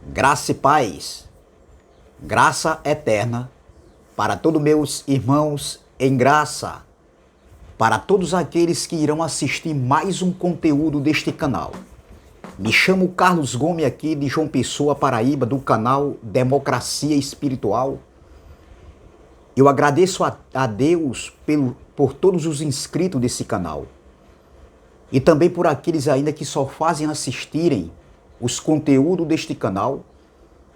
Graça e paz, graça eterna para todos meus irmãos em graça, para todos aqueles que irão assistir mais um conteúdo deste canal. Me chamo Carlos Gomes aqui de João Pessoa, Paraíba, do canal Democracia Espiritual. Eu agradeço a Deus por todos os inscritos desse canal e também por aqueles ainda que só fazem assistirem os conteúdos deste canal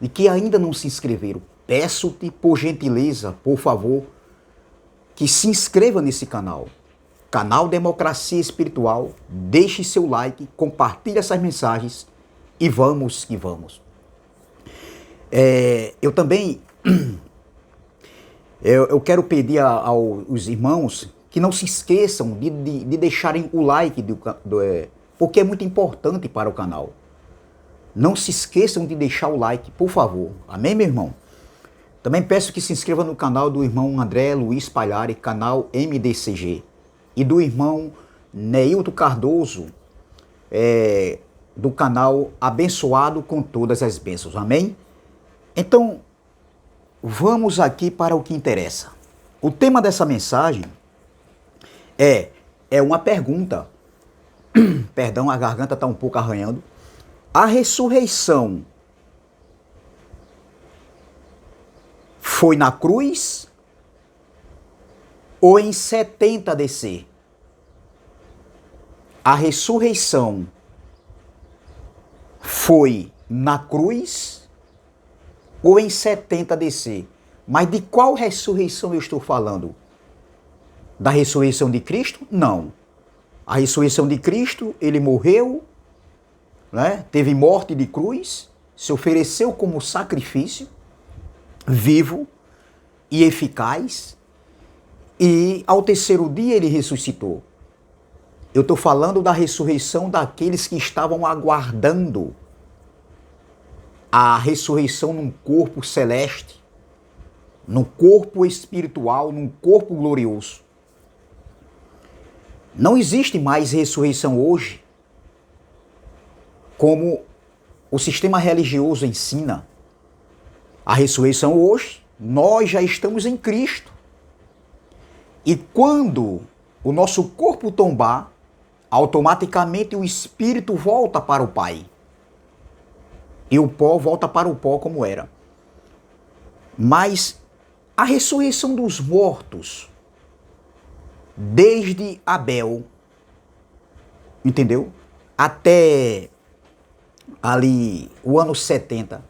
e que ainda não se inscreveram. Peço-te, por gentileza, por favor, que se inscreva nesse canal. Canal Democracia Espiritual, deixe seu like, compartilhe essas mensagens e vamos que vamos. Eu também eu quero pedir aos irmãos que não se esqueçam de deixarem o like, porque é muito importante para o canal. Não se esqueçam de deixar o like, por favor. Amém, meu irmão? Também peço que se inscreva no canal do irmão André Luiz Palhari, canal MDCG. E do irmão Neilton Cardoso, do canal Abençoado com Todas as Bênçãos. Amém? Então, vamos aqui para o que interessa. O tema dessa mensagem é uma pergunta. Perdão, a garganta está um pouco arranhando. A ressurreição foi na cruz ou em 70 DC? A ressurreição foi na cruz ou em 70 DC? Mas de qual ressurreição eu estou falando? Da ressurreição de Cristo? Não. A ressurreição de Cristo, ele morreu, né? Teve morte de cruz, se ofereceu como sacrifício vivo e eficaz, e ao terceiro dia ele ressuscitou. Eu estou falando da ressurreição daqueles que estavam aguardando a ressurreição num corpo celeste, num corpo espiritual, num corpo glorioso. Não existe mais ressurreição hoje como o sistema religioso ensina. A ressurreição hoje, nós já estamos em Cristo. E quando o nosso corpo tombar, automaticamente o espírito volta para o Pai. E o pó volta para o pó como era. Mas a ressurreição dos mortos, desde Abel, entendeu? Até ali o ano 70.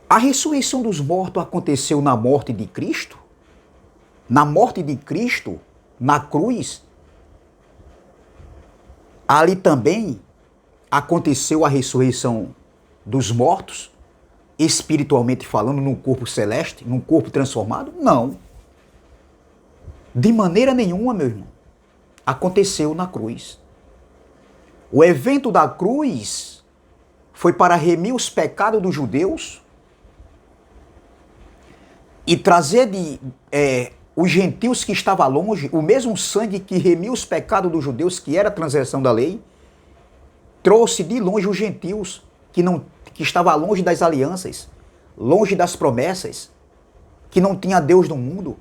A ressurreição dos mortos aconteceu na morte de Cristo? Na morte de Cristo, na cruz, ali também aconteceu a ressurreição dos mortos, espiritualmente falando, num corpo celeste, num corpo transformado? Não. De maneira nenhuma, meu irmão. Aconteceu na cruz. O evento da cruz foi para remir os pecados dos judeus e trazer os gentios que estavam longe, o mesmo sangue que remiu os pecados dos judeus, que era a transgressão da lei, trouxe de longe os gentios que estavam longe das alianças, longe das promessas, que não tinha Deus no mundo,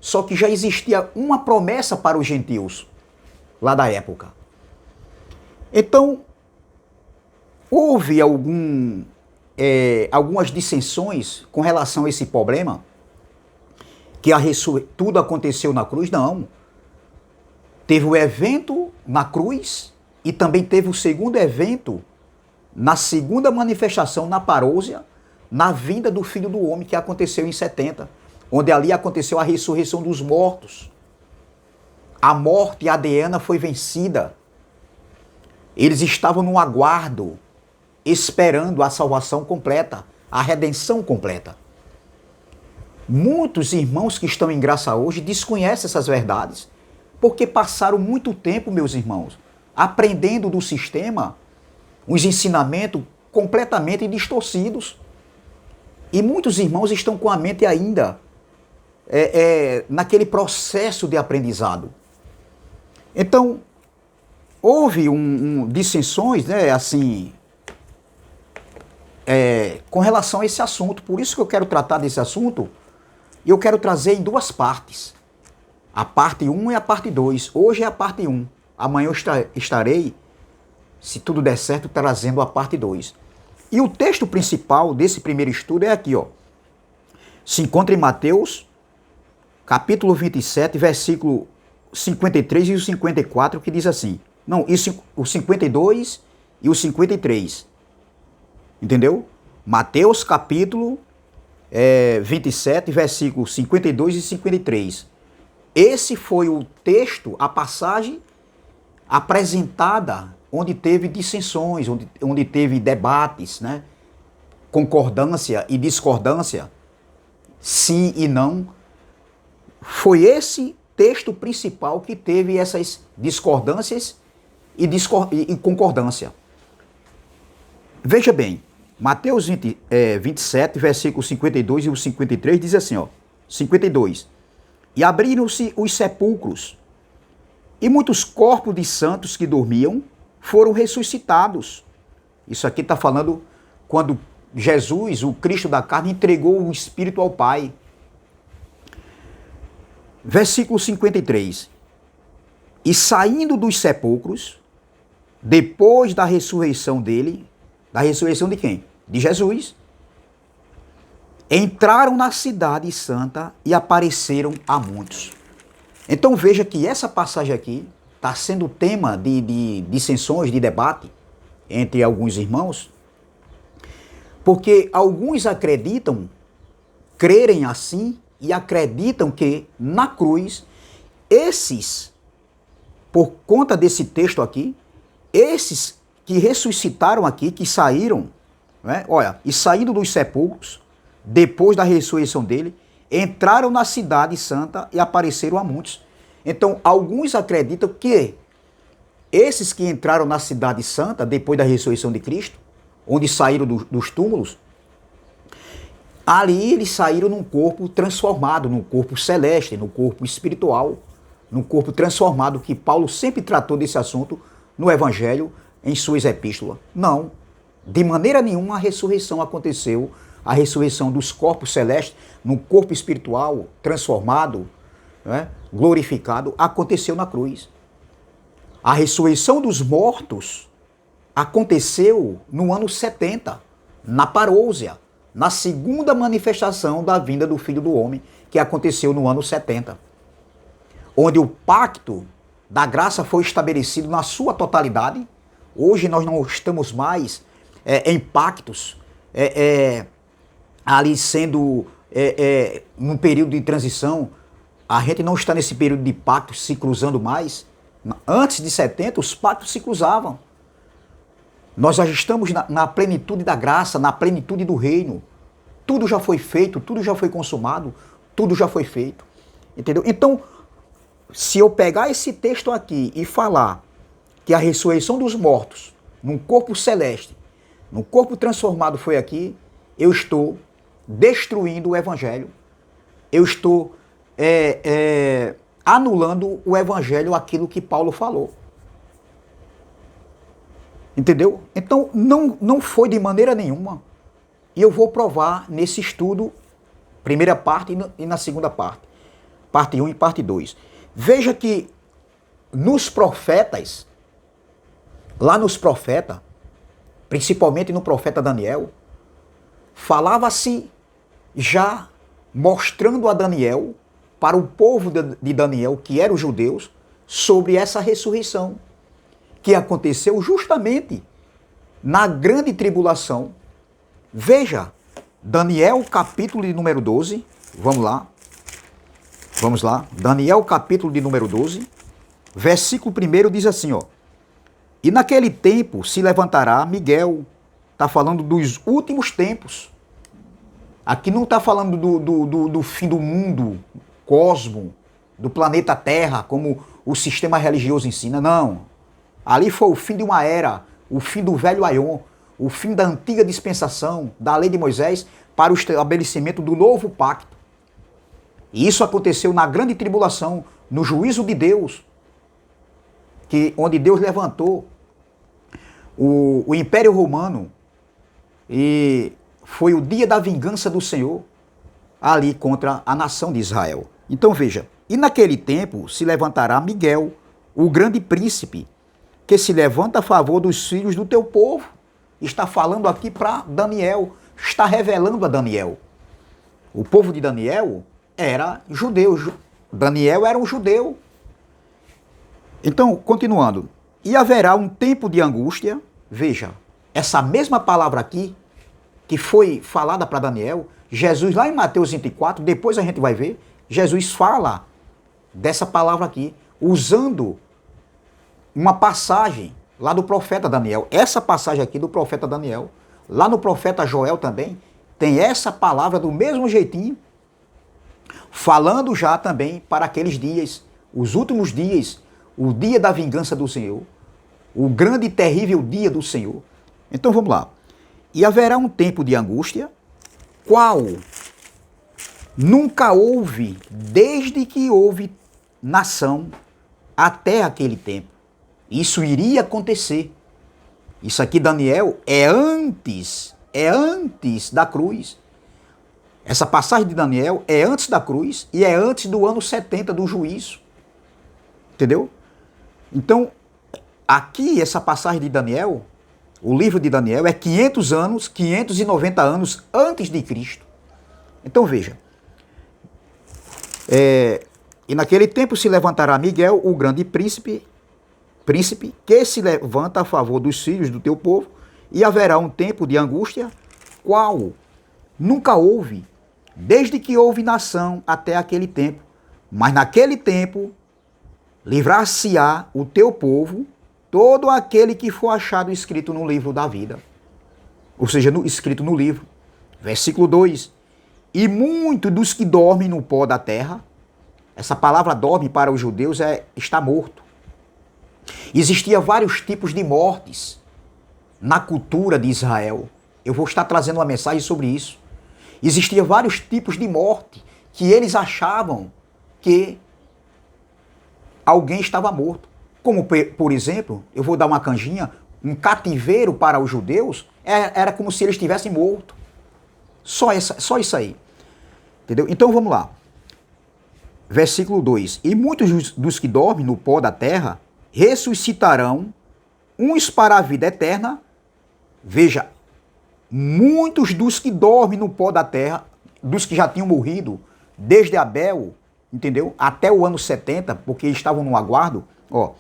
só que já existia uma promessa para os gentios lá da época. Então, houve algumas dissensões com relação a esse problema, que tudo aconteceu na cruz? Não. Teve o evento na cruz e também teve o segundo evento na segunda manifestação na parousia, na vinda do Filho do Homem, que aconteceu em 70, onde ali aconteceu a ressurreição dos mortos. A morte adriana foi vencida. Eles estavam no aguardo, esperando a salvação completa, a redenção completa. Muitos irmãos que estão em graça hoje desconhecem essas verdades, porque passaram muito tempo, meus irmãos, aprendendo do sistema, os ensinamentos completamente distorcidos. E muitos irmãos estão com a mente ainda naquele processo de aprendizado. Então, houve dissensões, né, assim, com relação a esse assunto. Por isso que eu quero tratar desse assunto, e eu quero trazer em duas partes. A parte 1 e a parte 2. Hoje é a parte 1. Amanhã eu estarei, se tudo der certo, trazendo a parte 2. E o texto principal desse primeiro estudo é aqui, ó. Se encontra em Mateus, capítulo 27, versículo 53 e o 54, que diz assim. Não, isso, o 52 e o 53. Entendeu? Mateus, capítulo 27, versículos 52 e 53. Esse foi o texto, a passagem apresentada, onde teve dissensões, onde teve debates, né? Concordância e discordância, sim e não. Foi esse texto principal que teve essas discordâncias e concordância. Veja bem, Mateus 27, versículos 52 e o 53 diz assim, ó, 52. E abriram-se os sepulcros, e muitos corpos de santos que dormiam foram ressuscitados. Isso aqui está falando quando Jesus, o Cristo da carne, entregou o Espírito ao Pai. Versículo 53. E saindo dos sepulcros, depois da ressurreição dele, da ressurreição de quem? De Jesus. Entraram na cidade santa e apareceram a muitos. Então veja que essa passagem aqui está sendo tema de dissensões, de debate entre alguns irmãos, porque alguns acreditam, crerem assim e acreditam que na cruz, esses, por conta desse texto aqui, esses que ressuscitaram aqui, que saíram, né, olha, e saindo dos sepulcros, depois da ressurreição dele, entraram na cidade santa e apareceram a muitos. Então, alguns acreditam que esses que entraram na cidade santa, depois da ressurreição de Cristo, onde saíram dos túmulos, ali eles saíram num corpo transformado, num corpo celeste, num corpo espiritual, num corpo transformado, que Paulo sempre tratou desse assunto no Evangelho, em suas epístolas. Não, de maneira nenhuma a ressurreição aconteceu, a ressurreição dos corpos celestes, no corpo espiritual transformado, né, glorificado, aconteceu na cruz. A ressurreição dos mortos aconteceu no ano 70, na parousia, na segunda manifestação da vinda do Filho do Homem, que aconteceu no ano 70, onde o pacto da graça foi estabelecido na sua totalidade. Hoje nós não estamos mais em pactos, ali sendo num período de transição. A gente não está nesse período de pactos se cruzando mais. Antes de 70, os pactos se cruzavam. Nós já estamos na plenitude da graça, na plenitude do reino. Tudo já foi feito, tudo já foi consumado, tudo já foi feito. Entendeu? Então, se eu pegar esse texto aqui e falar que a ressurreição dos mortos, num corpo celeste, num corpo transformado foi aqui, eu estou destruindo o Evangelho. Eu estou anulando o Evangelho, aquilo que Paulo falou. Entendeu? Então, não foi de maneira nenhuma. E eu vou provar nesse estudo, primeira parte e na segunda parte. Parte 1 e parte 2. Veja que nos profetas, lá nos profetas, principalmente no profeta Daniel, falava-se já mostrando a Daniel, para o povo de Daniel, que eram os judeus, sobre essa ressurreição, que aconteceu justamente na grande tribulação. Veja, Daniel capítulo de número 12, vamos lá, Daniel capítulo de número 12, versículo 1 diz assim, ó, e naquele tempo se levantará Miguel, está falando dos últimos tempos, aqui não está falando do fim do mundo, cosmo, do planeta Terra, como o sistema religioso ensina, não. Ali foi o fim de uma era, o fim do velho Aion, o fim da antiga dispensação, da lei de Moisés, para o estabelecimento do novo pacto. E isso aconteceu na grande tribulação, no juízo de Deus, onde Deus levantou o Império Romano e foi o dia da vingança do Senhor ali contra a nação de Israel. Então veja, e naquele tempo se levantará Miguel, o grande príncipe, que se levanta a favor dos filhos do teu povo. Está falando aqui para Daniel, está revelando a Daniel. O povo de Daniel era judeu, Daniel era um judeu. Então, continuando, e haverá um tempo de angústia, veja, essa mesma palavra aqui, que foi falada para Daniel, Jesus lá em Mateus 24, depois a gente vai ver, Jesus fala dessa palavra aqui, usando uma passagem lá do profeta Daniel. Essa passagem aqui do profeta Daniel, lá no profeta Joel também, tem essa palavra do mesmo jeitinho, falando já também para aqueles dias, os últimos dias, o dia da vingança do Senhor, o grande e terrível dia do Senhor. Então vamos lá. E haverá um tempo de angústia, qual nunca houve, desde que houve nação até aquele tempo. Isso iria acontecer. Isso aqui, Daniel, é antes da cruz. Essa passagem de Daniel é antes da cruz e é antes do ano 70 do juízo. Entendeu? Então, aqui, essa passagem de Daniel, o livro de Daniel, é 500 anos, 590 anos antes de Cristo. Então, veja. E naquele tempo se levantará Miguel, o grande príncipe, que se levanta a favor dos filhos do teu povo, e haverá um tempo de angústia, qual nunca houve, desde que houve nação até aquele tempo. Mas naquele tempo livrar-se-á o teu povo, todo aquele que for achado escrito no livro da vida. Ou seja, escrito no livro. Versículo 2. E muitos dos que dormem no pó da terra, essa palavra dorme para os judeus é está morto. Existia vários tipos de mortes na cultura de Israel. Eu vou estar trazendo uma mensagem sobre isso. Existia vários tipos de morte que eles achavam que alguém estava morto. Como, por exemplo, eu vou dar uma canjinha, um cativeiro para os judeus era como se eles estivessem mortos. Só isso aí. Entendeu? Então vamos lá. Versículo 2. E muitos dos que dormem no pó da terra ressuscitarão, uns para a vida eterna. Veja, muitos dos que dormem no pó da terra, dos que já tinham morrido, desde Abel, entendeu? Até o ano 70, porque estavam no aguardo, ó.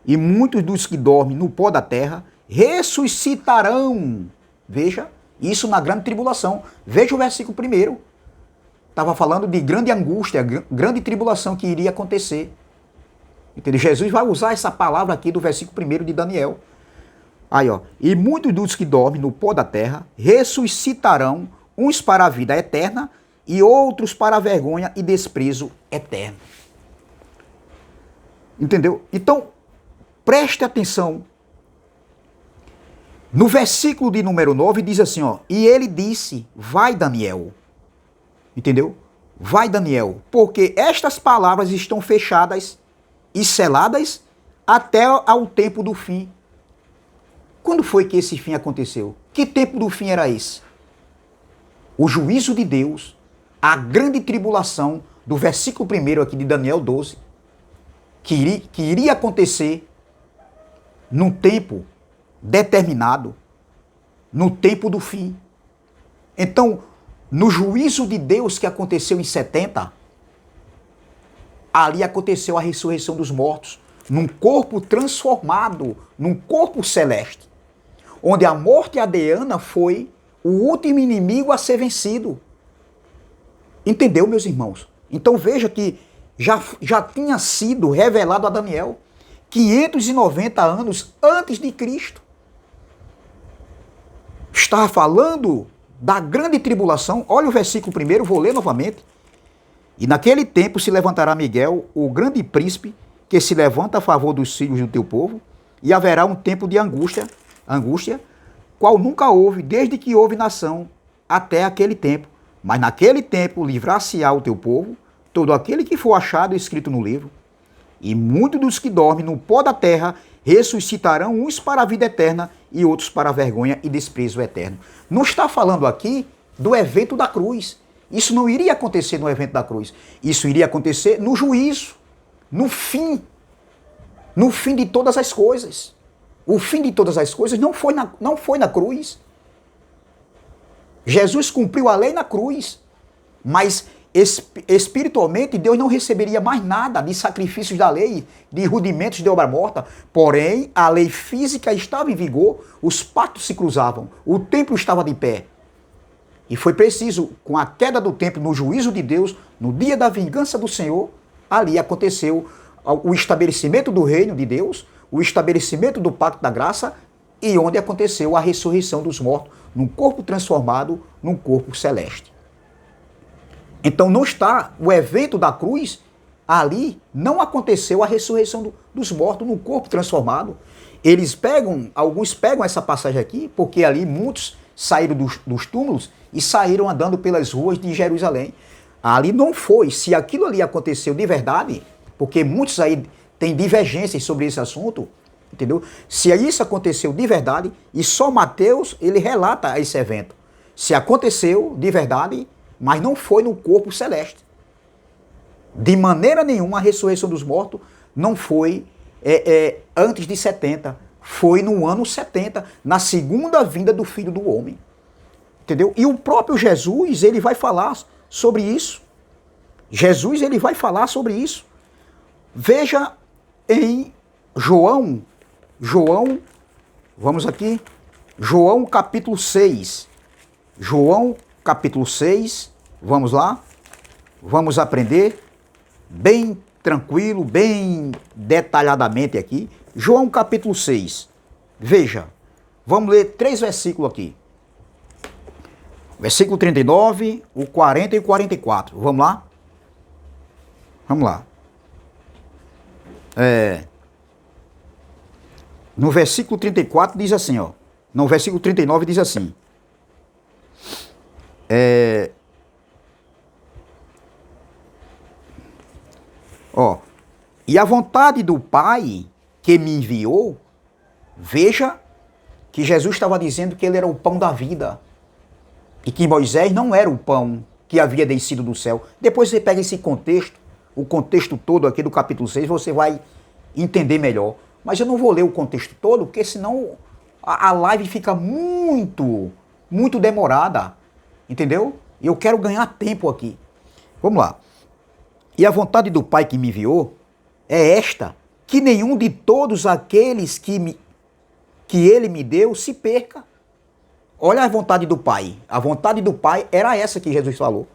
E muitos dos que dormem no pó da terra ressuscitarão. Veja, isso na grande tribulação. Veja o versículo 1. Estava falando de grande angústia, grande tribulação que iria acontecer. Entendeu? Jesus vai usar essa palavra aqui do versículo 1 de Daniel. Aí, ó. E muitos dos que dormem no pó da terra ressuscitarão, uns para a vida eterna e outros para a vergonha e desprezo eterno. Entendeu? Então, preste atenção. No versículo de número 9 diz assim, ó. E ele disse, vai Daniel. Entendeu? Vai Daniel, porque estas palavras estão fechadas e seladas até ao tempo do fim. Quando foi que esse fim aconteceu? Que tempo do fim era esse? O juízo de Deus, a grande tribulação do versículo 1 aqui de Daniel 12, que iria acontecer num tempo determinado, no tempo do fim. Então, no juízo de Deus que aconteceu em 70, ali aconteceu a ressurreição dos mortos, num corpo transformado, num corpo celeste, onde a morte adeana foi o último inimigo a ser vencido. Entendeu, meus irmãos? Então veja que já tinha sido revelado a Daniel 590 anos antes de Cristo. Estava falando da grande tribulação. Olha o versículo 1, vou ler novamente. E naquele tempo se levantará Miguel, o grande príncipe, que se levanta a favor dos filhos do teu povo, e haverá um tempo de angústia, qual nunca houve, desde que houve nação, até aquele tempo. Mas naquele tempo livrar-se-á o teu povo, todo aquele que for achado escrito no livro, e muitos dos que dormem no pó da terra ressuscitarão uns para a vida eterna e outros para a vergonha e desprezo eterno. Não está falando aqui do evento da cruz. Isso não iria acontecer no evento da cruz. Isso iria acontecer no juízo, no fim de todas as coisas. O fim de todas as coisas não foi na cruz. Jesus cumpriu a lei na cruz, mas espiritualmente Deus não receberia mais nada de sacrifícios da lei, de rudimentos de obra morta. Porém, a lei física estava em vigor, os pactos se cruzavam, o templo estava de pé. E foi preciso, com a queda do templo, no juízo de Deus, no dia da vingança do Senhor, ali aconteceu o estabelecimento do reino de Deus, o estabelecimento do pacto da graça, e onde aconteceu a ressurreição dos mortos, num corpo transformado, num corpo celeste. Então não está o evento da cruz, ali não aconteceu a ressurreição dos mortos num corpo transformado. Alguns pegam essa passagem aqui, porque ali muitos saíram dos túmulos e saíram andando pelas ruas de Jerusalém. Ali não foi. Se aquilo ali aconteceu de verdade, porque muitos aí têm divergências sobre esse assunto, entendeu? Se isso aconteceu de verdade, e só Mateus, ele relata esse evento. Se aconteceu de verdade, mas não foi no corpo celeste. De maneira nenhuma a ressurreição dos mortos não foi antes de 70. Foi no ano 70, na segunda vinda do Filho do Homem. Entendeu? E o próprio Jesus, ele vai falar sobre isso. Jesus, ele vai falar sobre isso. Veja em João, vamos aqui, João capítulo 6. João capítulo 6, vamos lá, vamos aprender bem tranquilo, bem detalhadamente aqui. João capítulo 6, veja, vamos ler 3 versículos aqui. Versículo 39, o 40 e o 44, vamos lá? Vamos lá. No versículo 34 diz assim, ó. No versículo 39 diz assim. E a vontade do Pai que me enviou, veja que Jesus estava dizendo que ele era o pão da vida. E que Moisés não era o pão que havia descido do céu. Depois você pega esse contexto, o contexto todo aqui do capítulo 6, você vai entender melhor. Mas eu não vou ler o contexto todo, porque senão a live fica muito demorada. Entendeu? E eu quero ganhar tempo aqui. Vamos lá. E a vontade do Pai que me enviou é esta, que nenhum de todos aqueles que ele me deu se perca. Olha a vontade do Pai. A vontade do Pai era essa que Jesus falou.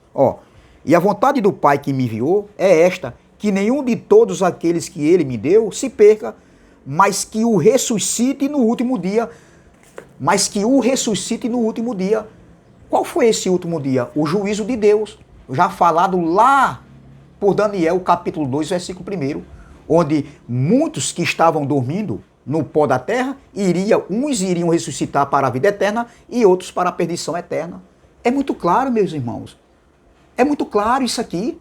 E a vontade do Pai que me enviou é esta, que nenhum de todos aqueles que ele me deu se perca, mas que o ressuscite no último dia. Qual foi esse último dia? O juízo de Deus, já falado lá por Daniel, capítulo 2, versículo 1, onde muitos que estavam dormindo no pó da terra, uns iriam ressuscitar para a vida eterna e outros para a perdição eterna. É muito claro, meus irmãos. É muito claro isso aqui.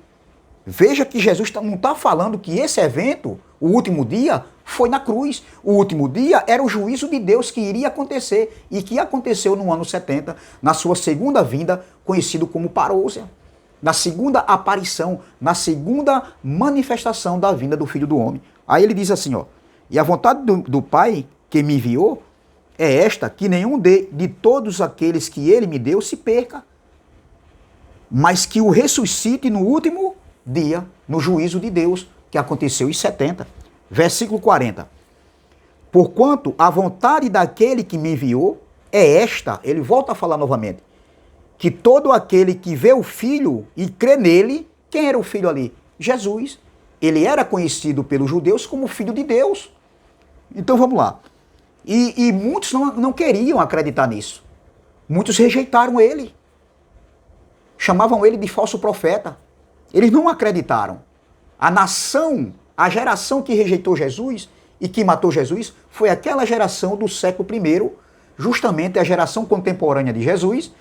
Veja que Jesus não está falando que esse evento, o último dia, foi na cruz. O último dia era o juízo de Deus que iria acontecer e que aconteceu no ano 70, na sua segunda vinda, conhecido como parousia. Na segunda aparição, na segunda manifestação da vinda do Filho do Homem. Aí ele diz assim, e a vontade do Pai que me enviou é esta, que nenhum de todos aqueles que ele me deu se perca, mas que o ressuscite no último dia, no juízo de Deus, que aconteceu em 70. Versículo 40. Porquanto a vontade daquele que me enviou é esta, ele volta a falar novamente, que todo aquele que vê o Filho e crê nele, quem era o Filho ali? Jesus. Ele era conhecido pelos judeus como Filho de Deus. Então vamos lá. E muitos não queriam acreditar nisso. Muitos rejeitaram ele. Chamavam ele de falso profeta. Eles não acreditaram. A geração que rejeitou Jesus e que matou Jesus foi aquela geração do século I, justamente a geração contemporânea de Jesus,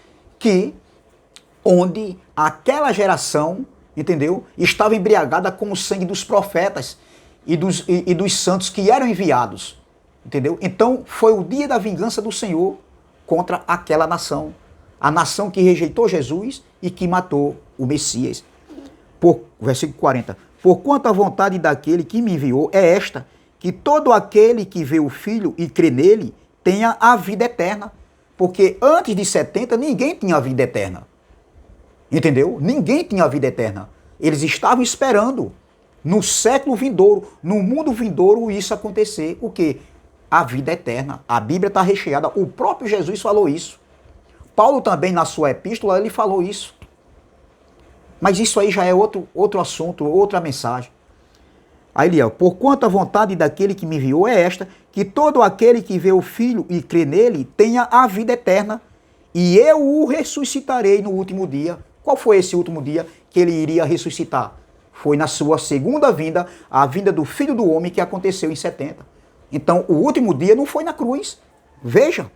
onde aquela geração, entendeu, estava embriagada com o sangue dos profetas e dos santos que eram enviados. Entendeu? Então foi o dia da vingança do Senhor contra aquela nação. A nação que rejeitou Jesus e que matou o Messias. Versículo 40. Porquanto a vontade daquele que me enviou é esta, que todo aquele que vê o Filho e crê nele tenha a vida eterna. Porque antes de 70 ninguém tinha a vida eterna. Entendeu? Ninguém tinha a vida eterna. Eles estavam esperando no século vindouro, no mundo vindouro, isso acontecer. O quê? A vida eterna. A Bíblia está recheada. O próprio Jesus falou isso. Paulo também, na sua epístola, ele falou isso. Mas isso aí já é outro assunto, outra mensagem. Aí ele é, porquanto a vontade daquele que me enviou é esta, que todo aquele que vê o Filho e crê nele tenha a vida eterna, e eu o ressuscitarei no último dia. Qual foi esse último dia que ele iria ressuscitar? Foi na sua segunda vinda, a vinda do Filho do Homem, que aconteceu em 70. Então, o último dia não foi na cruz. Veja.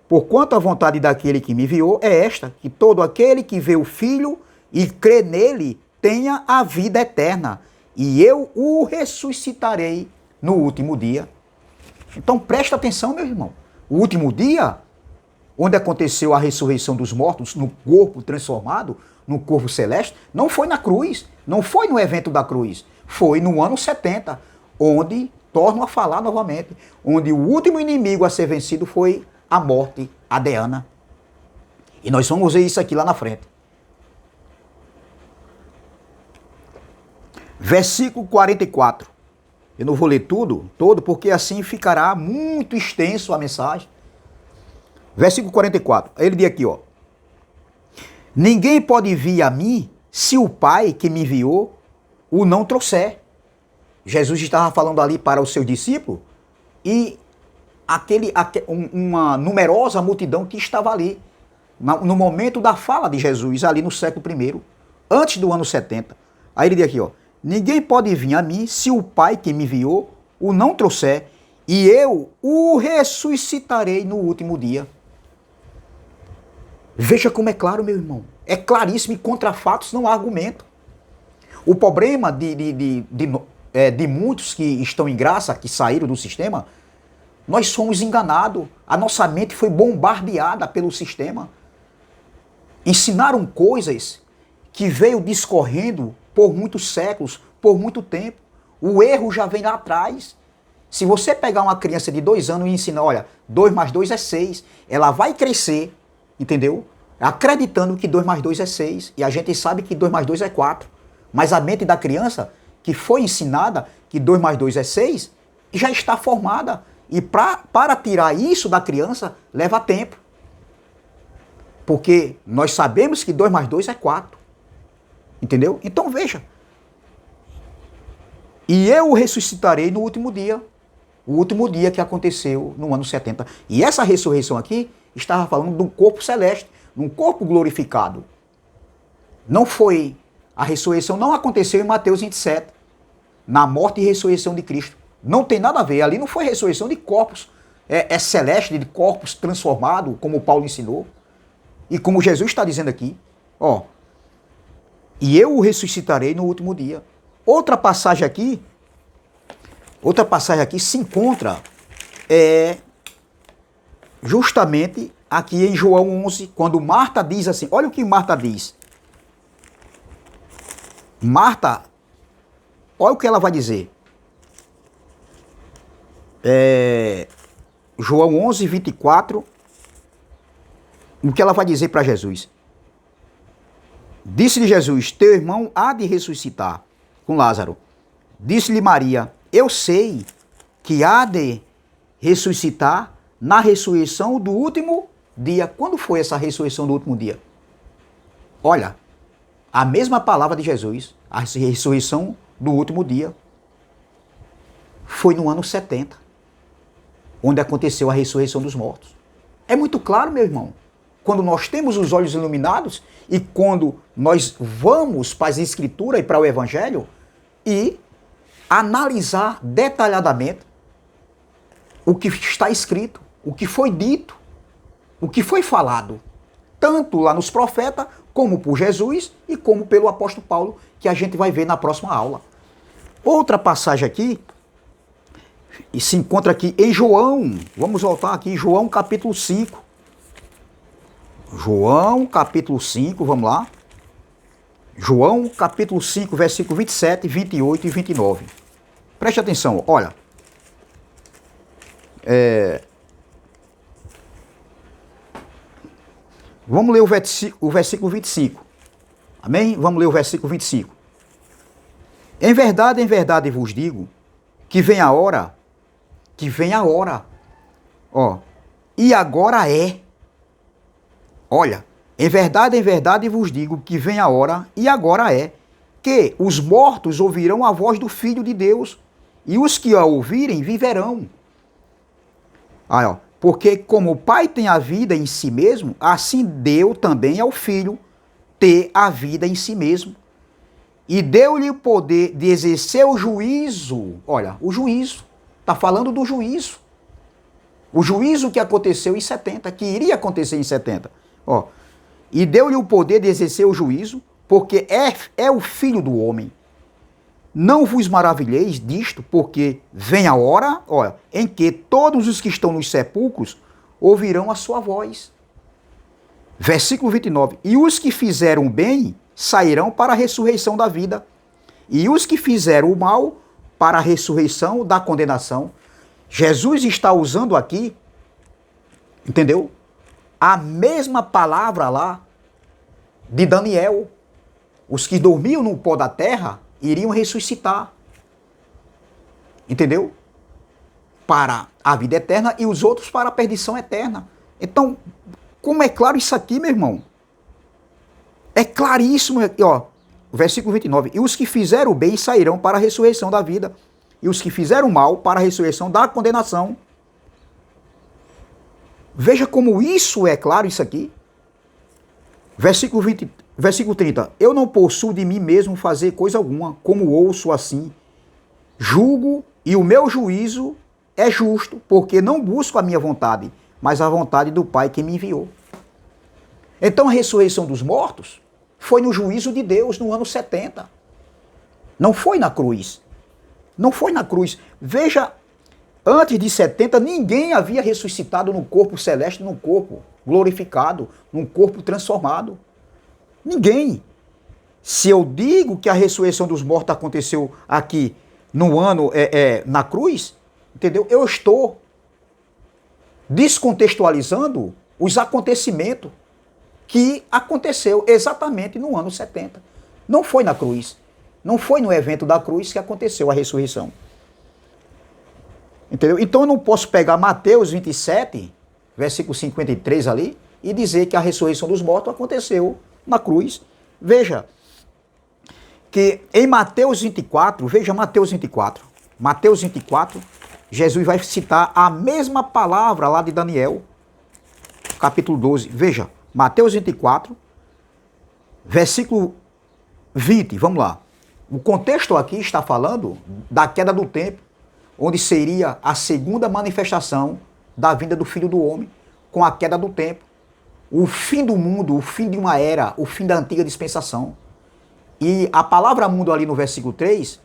Porquanto a vontade daquele que me enviou é esta, que todo aquele que vê o Filho e crê nele tenha a vida eterna, e eu o ressuscitarei no último dia. Então presta atenção, meu irmão. O último dia, onde aconteceu a ressurreição dos mortos, no corpo transformado, no corpo celeste, não foi na cruz, não foi no evento da cruz, foi no ano 70, onde, torno a falar novamente, onde o último inimigo a ser vencido foi a morte, a Deana. E nós vamos ver isso aqui lá na frente. Versículo 44. Eu não vou ler todo, porque assim ficará muito extenso a mensagem. Versículo 44. Ele diz aqui, ó. Ninguém pode vir a mim se o Pai que me enviou o não trouxer. Jesus estava falando ali para o seu discípulo e uma numerosa multidão que estava ali no momento da fala de Jesus, ali no século I, antes do ano 70. Aí ele diz aqui, ó. Ninguém pode vir a mim se o Pai que me enviou o não trouxer, e eu o ressuscitarei no último dia. Veja como é claro, meu irmão. É claríssimo e contra fatos não há argumento. O problema de muitos que estão em graça, que saíram do sistema, nós somos enganados. A nossa mente foi bombardeada pelo sistema. Ensinaram coisas que veio discorrendo por muitos séculos, por muito tempo. O erro já vem lá atrás. Se você pegar uma criança de 2 anos e ensinar, olha, 2 mais 2 é 6, ela vai crescer, entendeu? Acreditando que 2 mais 2 é 6. E a gente sabe que 2 mais 2 é 4. Mas a mente da criança, que foi ensinada que 2 mais 2 é 6, já está formada. E para tirar isso da criança, leva tempo. Porque nós sabemos que 2 mais 2 é 4. Entendeu? Então veja. E eu o ressuscitarei no último dia. O último dia que aconteceu no ano 70. E essa ressurreição aqui estava falando de um corpo celeste, de um corpo glorificado. Não foi. A ressurreição não aconteceu em Mateus 27. Na morte e ressurreição de Cristo. Não tem nada a ver. Ali não foi ressurreição de corpos. É celeste, de corpos transformados, como Paulo ensinou. E como Jesus está dizendo aqui. Ó. E eu o ressuscitarei no último dia. Outra passagem aqui se encontra justamente aqui em João 11, quando Marta diz assim, olha o que Marta diz. Marta, olha o que ela vai dizer. João 11, 24, o que ela vai dizer para Jesus. Disse-lhe Jesus, teu irmão há de ressuscitar, com Lázaro. Disse-lhe Maria, eu sei que há de ressuscitar na ressurreição do último dia. Quando foi essa ressurreição do último dia? Olha, a mesma palavra de Jesus, a ressurreição do último dia, foi no ano 70, onde aconteceu a ressurreição dos mortos. É muito claro, meu irmão. Quando nós temos os olhos iluminados e quando nós vamos para as Escrituras e para o Evangelho e analisar detalhadamente o que está escrito, o que foi dito, o que foi falado, tanto lá nos profetas, como por Jesus e como pelo apóstolo Paulo, que a gente vai ver na próxima aula. Outra passagem aqui E se encontra aqui em João. Vamos voltar aqui, João capítulo 5. João capítulo 5, vamos lá. João capítulo 5, versículo 27, 28 e 29. Preste atenção, olha. Vamos ler o versículo 25. Amém? Vamos ler o versículo 25. Em verdade vos digo, que vem a hora, ó, e agora é. Olha, em verdade vos digo que vem a hora, e agora é, que os mortos ouvirão a voz do Filho de Deus, e os que a ouvirem viverão. Aí, ó, porque como o Pai tem a vida em si mesmo, assim deu também ao Filho ter a vida em si mesmo. E deu-lhe o poder de exercer o juízo. Olha, o juízo. Está falando do juízo. O juízo que aconteceu em 70, que iria acontecer em 70. Ó, e deu-lhe o poder de exercer o juízo, porque é o Filho do homem. Não vos maravilheis disto, porque vem a hora, olha, em que todos os que estão nos sepulcros ouvirão a sua voz. Versículo 29. E os que fizeram bem sairão para a ressurreição da vida, e os que fizeram o mal para a ressurreição da condenação. Jesus está usando aqui, entendeu? A mesma palavra lá de Daniel. Os que dormiam no pó da terra iriam ressuscitar. Entendeu? Para a vida eterna e os outros para a perdição eterna. Então, como é claro isso aqui, meu irmão? É claríssimo, ó, versículo 29. E os que fizeram o bem sairão para a ressurreição da vida, e os que fizeram o mal para a ressurreição da condenação. Veja como isso é claro, isso aqui. Versículo 30. Eu não possuo de mim mesmo fazer coisa alguma, como ouço assim. Julgo, e o meu juízo é justo, porque não busco a minha vontade, mas a vontade do Pai que me enviou. Então a ressurreição dos mortos foi no juízo de Deus no ano 70. Não foi na cruz. Não foi na cruz. Veja, antes de 70, ninguém havia ressuscitado no corpo celeste, num corpo glorificado, num corpo transformado. Ninguém. Se eu digo que a ressurreição dos mortos aconteceu aqui no ano, na cruz, entendeu? Eu estou descontextualizando os acontecimentos que aconteceu exatamente no ano 70. Não foi na cruz. Não foi no evento da cruz que aconteceu a ressurreição. Entendeu? Então eu não posso pegar Mateus 27, versículo 53 ali, e dizer que a ressurreição dos mortos aconteceu na cruz. Veja, que em Mateus 24, veja Mateus 24. Mateus 24, Jesus vai citar a mesma palavra lá de Daniel, capítulo 12. Veja, Mateus 24, versículo 20, vamos lá. O contexto aqui está falando da queda do templo, onde seria a segunda manifestação da vinda do Filho do Homem, com a queda do templo, o fim do mundo, o fim de uma era, o fim da antiga dispensação. E a palavra mundo ali no versículo 3,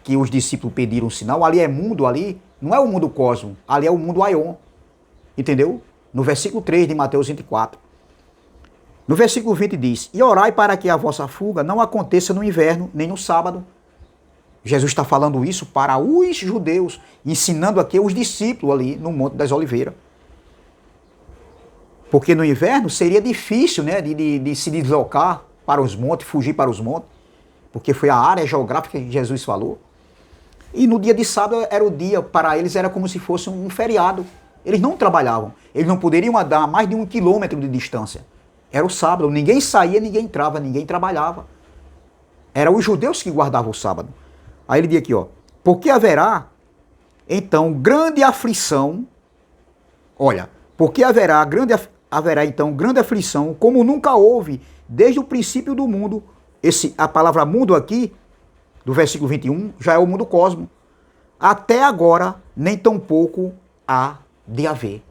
que os discípulos pediram um sinal, ali é mundo, ali não é o mundo cosmo, ali é o mundo aion, entendeu? No versículo 3 de Mateus 24. No versículo 20 diz, e orai para que a vossa fuga não aconteça no inverno, nem no sábado. Jesus está falando isso para os judeus, ensinando aqui os discípulos ali no Monte das Oliveiras. Porque no inverno seria difícil, né, de se deslocar para os montes, fugir para os montes, porque foi a área geográfica que Jesus falou. E no dia de sábado era o dia, para eles era como se fosse um feriado. Eles não trabalhavam, eles não poderiam andar mais de 1 quilômetro de distância. Era o sábado, ninguém saía, ninguém entrava, ninguém trabalhava. Eram os judeus que guardavam o sábado. Aí ele diz aqui, ó, porque haverá, então, grande aflição, olha, porque haverá então grande aflição, como nunca houve, desde o princípio do mundo. A palavra mundo aqui, do versículo 21, já é o mundo cosmo. Até agora, nem tampouco há de haver.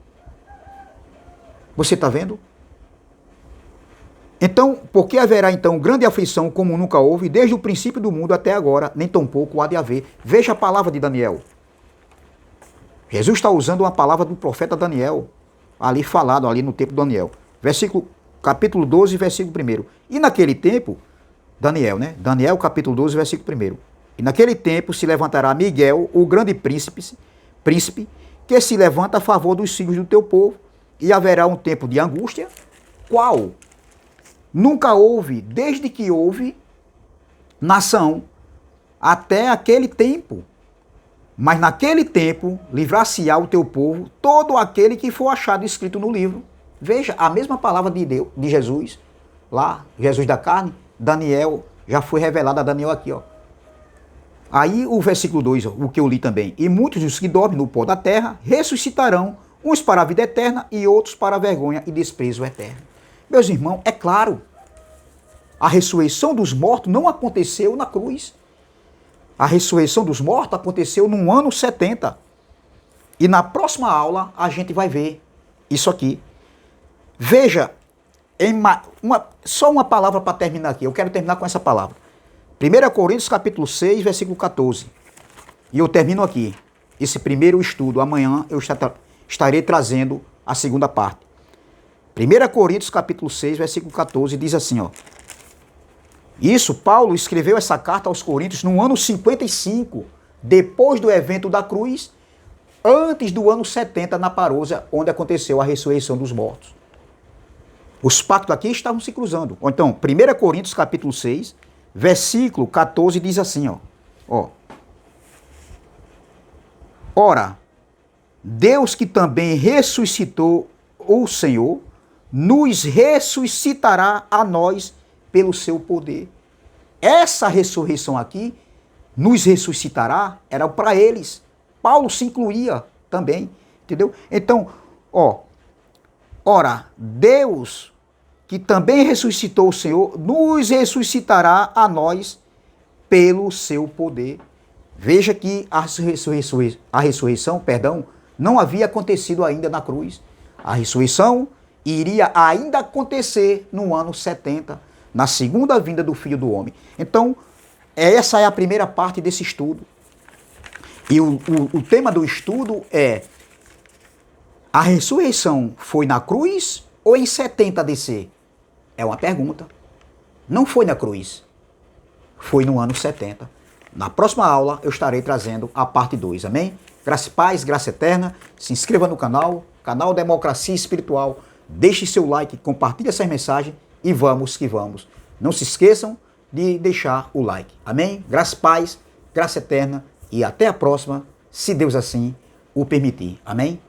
Você está vendo? Então, porque haverá então grande aflição como nunca houve, desde o princípio do mundo até agora, nem tampouco há de haver. Veja a palavra de Daniel. Jesus está usando uma palavra do profeta Daniel, ali falado, ali no tempo de Daniel. Capítulo 12, versículo 1. E naquele tempo, Daniel, né? Daniel, capítulo 12, versículo 1. E naquele tempo se levantará Miguel, o grande príncipe, que se levanta a favor dos filhos do teu povo, e haverá um tempo de angústia, qual nunca houve, desde que houve nação, até aquele tempo. Mas naquele tempo livrar-se-á o teu povo todo aquele que for achado escrito no livro. Veja, a mesma palavra de Deus, de Jesus, lá, Jesus da carne, Daniel, já foi revelada a Daniel aqui, ó. Aí o versículo 2, ó, o que eu li também. E muitos dos que dormem no pó da terra ressuscitarão, uns para a vida eterna e outros para a vergonha e desprezo eterno. Meus irmãos, é claro, a ressurreição dos mortos não aconteceu na cruz. A ressurreição dos mortos aconteceu no ano 70. E na próxima aula a gente vai ver isso aqui. Veja, só uma palavra para terminar aqui. Eu quero terminar com essa palavra. 1 Coríntios capítulo 6, versículo 14. E eu termino aqui. Esse primeiro estudo. Amanhã eu estarei trazendo a segunda parte. 1 Coríntios capítulo 6, versículo 14, diz assim, ó. Isso, Paulo escreveu essa carta aos Coríntios no ano 55, depois do evento da cruz, antes do ano 70 na Parousia, onde aconteceu a ressurreição dos mortos. Os pactos aqui estavam se cruzando. Ou então, 1 Coríntios capítulo 6, versículo 14 diz assim, ó. Ora, Deus que também ressuscitou o Senhor, nos ressuscitará a nós pelo seu poder. Essa ressurreição aqui, nos ressuscitará, era para eles. Paulo se incluía também, entendeu? Então, ora, Deus, que também ressuscitou o Senhor, nos ressuscitará a nós pelo seu poder. Veja que a ressurreição, não havia acontecido ainda na cruz. A ressurreição iria ainda acontecer no ano 70, na segunda vinda do Filho do Homem. Então, essa é a primeira parte desse estudo. E o tema do estudo é: a ressurreição foi na cruz ou em 70 DC? É uma pergunta. Não foi na cruz. Foi no ano 70. Na próxima aula eu estarei trazendo a parte 2, amém? Graça e paz, graça eterna. Se inscreva no canal Democracia Espiritual. Deixe seu like, compartilhe essa mensagem e vamos que vamos. Não se esqueçam de deixar o like, amém? Graça e paz, graça eterna e até a próxima, se Deus assim o permitir, amém?